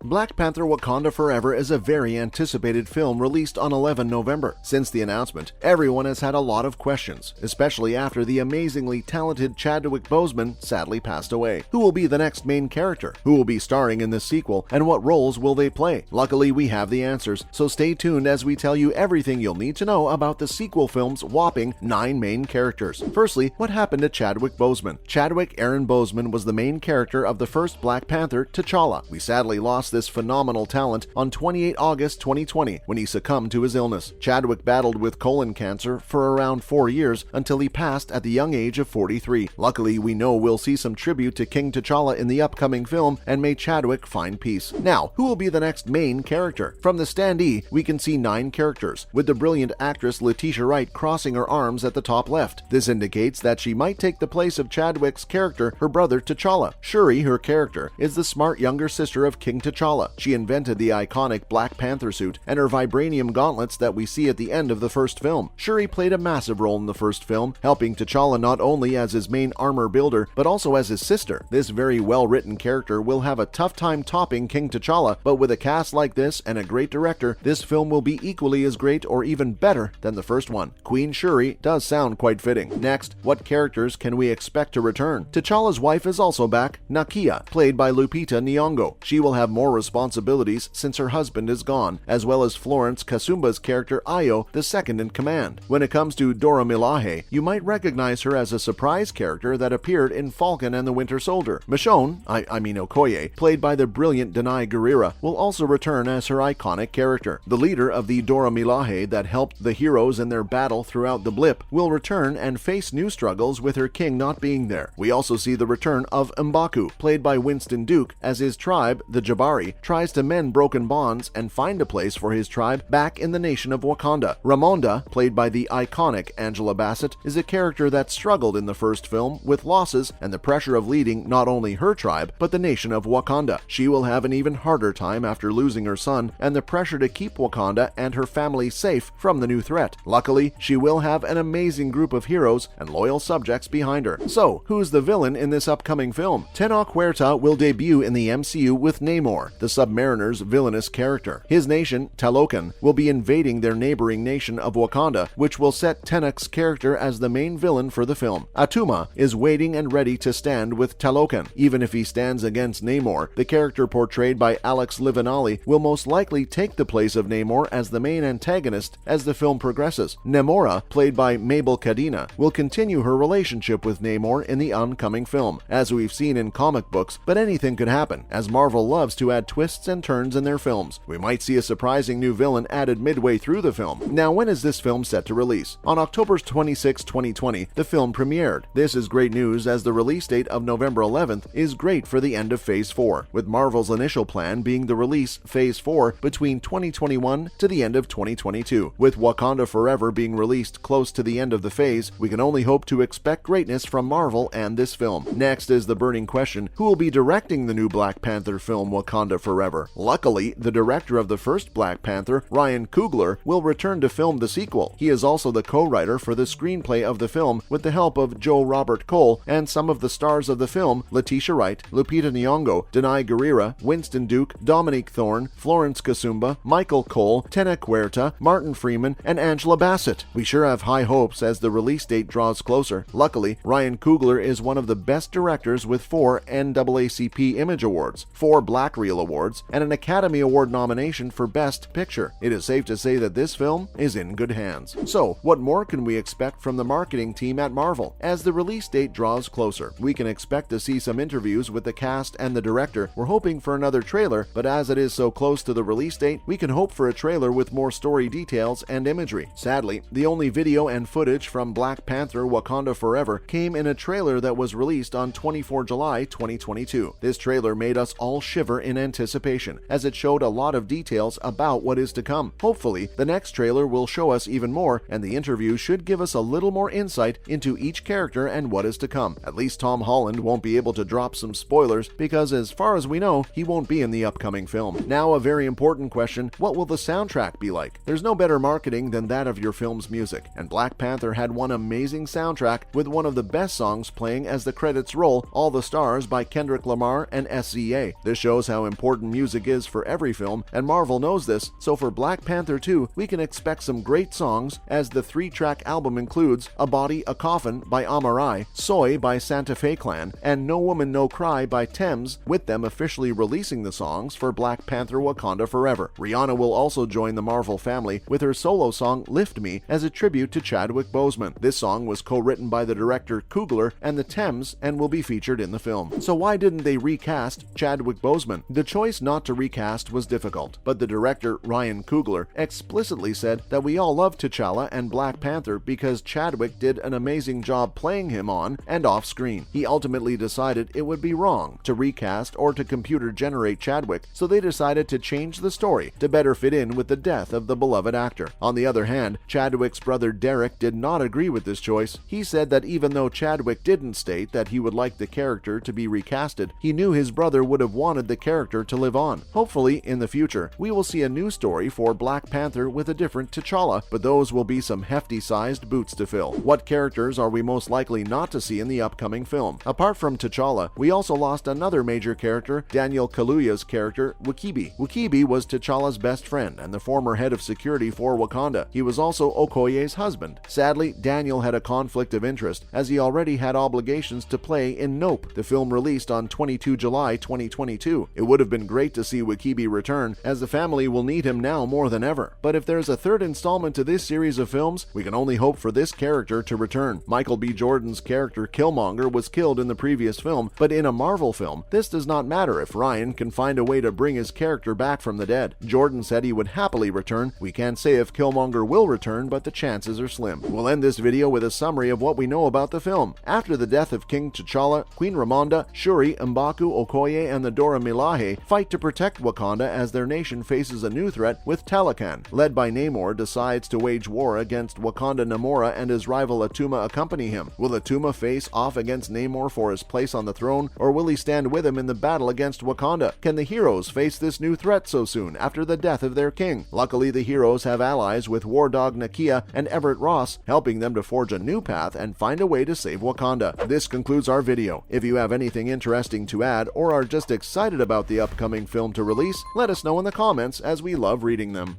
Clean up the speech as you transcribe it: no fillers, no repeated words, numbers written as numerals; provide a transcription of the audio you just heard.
Black Panther Wakanda Forever is a very anticipated film released on 11 November. Since the announcement, everyone has had a lot of questions, especially after the amazingly talented Chadwick Boseman sadly passed away. Who will be the next main character? Who will be starring in this sequel, and what roles will they play? Luckily, we have the answers, so stay tuned as we tell you everything you'll need to know about the sequel film's whopping 9 main characters. Firstly, what happened to Chadwick Boseman? Chadwick Aaron Boseman was the main character of the first Black Panther, T'Challa. We sadly lost this phenomenal talent on 28 August 2020 when he succumbed to his illness. Chadwick battled with colon cancer for around 4 years until he passed at the young age of 43. Luckily, we know we'll see some tribute to King T'Challa in the upcoming film, and may Chadwick find peace. Now, who will be the next main character? From the Standee, we can see 9 characters, with the brilliant actress Letitia Wright crossing her arms at the top left. This indicates that she might take the place of Chadwick's character, her brother T'Challa. Shuri, her character, is the smart younger sister of King T'Challa. She invented the iconic Black Panther suit and her vibranium gauntlets that we see at the end of the first film. Shuri played a massive role in the first film, helping T'Challa not only as his main armor builder, but also as his sister. This very well-written character will have a tough time topping King T'Challa, but with a cast like this and a great director, this film will be equally as great or even better than the first one. Queen Shuri does sound quite fitting. Next, what characters can we expect to return? T'Challa's wife is also back, Nakia, played by Lupita Nyong'o. She will have more responsibilities since her husband is gone, as well as Florence Kasumba's character Ayo, the second in command. When it comes to Dora Milaje, you might recognize her as a surprise character that appeared in Falcon and the Winter Soldier. Michonne, Okoye, played by the brilliant Danai Gurira, will also return as her iconic character. The leader of the Dora Milaje that helped the heroes in their battle throughout the blip will return and face new struggles with her king not being there. We also see the return of M'Baku, played by Winston Duke, as his tribe, the Jabari, tries to mend broken bonds and find a place for his tribe back in the nation of Wakanda. Ramonda, played by the iconic Angela Bassett, is a character that struggled in the first film with losses and the pressure of leading not only her tribe, but the nation of Wakanda. She will have an even harder time after losing her son and the pressure to keep Wakanda and her family safe from the new threat. Luckily, she will have an amazing group of heroes and loyal subjects behind her. So, who's the villain in this upcoming film? Tenoch Huerta will debut in the MCU with Namor, the Submariner's villainous character. His nation, Talokan, will be invading their neighboring nation of Wakanda, which will set Tenoch's character as the main villain for the film. Atuma is waiting and ready to stand with Talokan. Even if he stands against Namor, the character portrayed by Alex Livanali will most likely take the place of Namor as the main antagonist as the film progresses. Namora, played by Mabel Cadena, will continue her relationship with Namor in the oncoming film, as we've seen in comic books, but anything could happen, as Marvel loves to add twists and turns in their films. We might see a surprising new villain added midway through the film. Now, when is this film set to release? On October 26, 2020, the film premiered. This is great news, as the release date of November 11th is great for the end of Phase 4, with Marvel's initial plan being the release Phase 4 between 2021 to the end of 2022. With Wakanda Forever being released close to the end of the phase, we can only hope to expect greatness from Marvel and this film. Next is the burning question: who will be directing the new Black Panther film Wakanda Forever? Luckily, the director of the first Black Panther, Ryan Coogler, will return to film the sequel. He is also the co-writer for the screenplay of the film with the help of Joe Robert Cole and some of the stars of the film: Letitia Wright, Lupita Nyong'o, Danai Gurira, Winston Duke, Dominique Thorne, Florence Kasumba, Michael Cole, Tenoch Huerta, Martin Freeman, and Angela Bassett. We sure have high hopes as the release date draws closer. Luckily, Ryan Coogler is one of the best directors with 4 NAACP Image Awards, 4 Black Reel Awards, and an Academy Award nomination for Best Picture. It is safe to say that this film is in good hands. So, what more can we expect from the marketing team at Marvel? As the release date draws closer, we can expect to see some interviews with the cast and the director. We're hoping for another trailer, but as it is so close to the release date, we can hope for a trailer with more story details and imagery. Sadly, the only video and footage from Black Panther Wakanda Forever came in a trailer that was released on 24 July 2022. This trailer made us all shiver in anticipation, as it showed a lot of details about what is to come. Hopefully, the next trailer will show us even more, and the interview should give us a little more insight into each character and what is to come. At least Tom Holland won't be able to drop some spoilers, because as far as we know, he won't be in the upcoming film. Now, a very important question: what will the soundtrack be like? There's no better marketing than that of your film's music, and Black Panther had one amazing soundtrack with one of the best songs playing as the credits roll, All the Stars by Kendrick Lamar and SZA. This shows how important music is for every film, and Marvel knows this, so for Black Panther 2, we can expect some great songs, as the 3-track album includes A Body, a Coffin by Amarai, Soy by Santa Fe Clan, and No Woman No Cry by Thames, with them officially releasing the songs for Black Panther Wakanda Forever. Rihanna will also join the Marvel family with her solo song Lift Me as a tribute to Chadwick Boseman. This song was co-written by the director Coogler and the Thames and will be featured in the film. So why didn't they recast Chadwick Boseman? The choice not to recast was difficult, but the director Ryan Coogler explicitly said that we all love T'Challa and Black Panther because Chadwick did an amazing job playing him on and off screen. He ultimately decided it would be wrong to recast or to computer generate Chadwick, so they decided to change the story to better fit in with the death of the beloved actor. On the other hand, Chadwick's brother Derek did not agree with this choice. He said that even though Chadwick didn't state that he would like the character to be recasted, he knew his brother would have wanted the character to live on. Hopefully, in the future, we will see a new story for Black Panther with a different T'Challa, but those will be some hefty-sized boots to fill. What characters are we most likely not to see in the upcoming film? Apart from T'Challa, we also lost another major character, Daniel Kaluuya's character, Wakibi. Wakibi was T'Challa's best friend and the former head of security for Wakanda. He was also Okoye's husband. Sadly, Daniel had a conflict of interest, as he already had obligations to play in Nope, the film released on 22 July 2022. It would have been great to see Wakibi return, as the family will need him now more than ever. But if there's a third installment to this series of films, we can only hope for this character to return. Michael B. Jordan's character Killmonger was killed in the previous film, but in a Marvel film, this does not matter if Ryan can find a way to bring his character back from the dead. Jordan said he would happily return. We can't say if Killmonger will return, but the chances are slim. We'll end this video with a summary of what we know about the film. After the death of King T'Challa, Queen Ramonda, Shuri, M'Baku, Okoye, and the Dora Milaje fight to protect Wakanda as their nation faces a new threat with Talokan. Led by Namor, decides to wage war against Wakanda Namora and his rival Atuma accompany him. Will Atuma face off against Namor for his place on the throne, or will he stand with him in the battle against Wakanda? Can the heroes face this new threat so soon after the death of their king? Luckily, the heroes have allies with War Dog Nakia and Everett Ross, helping them to forge a new path and find a way to save Wakanda. This concludes our video. If you have anything interesting to add or are just excited about the upcoming film to release, let us know in the comments, as we love reading them.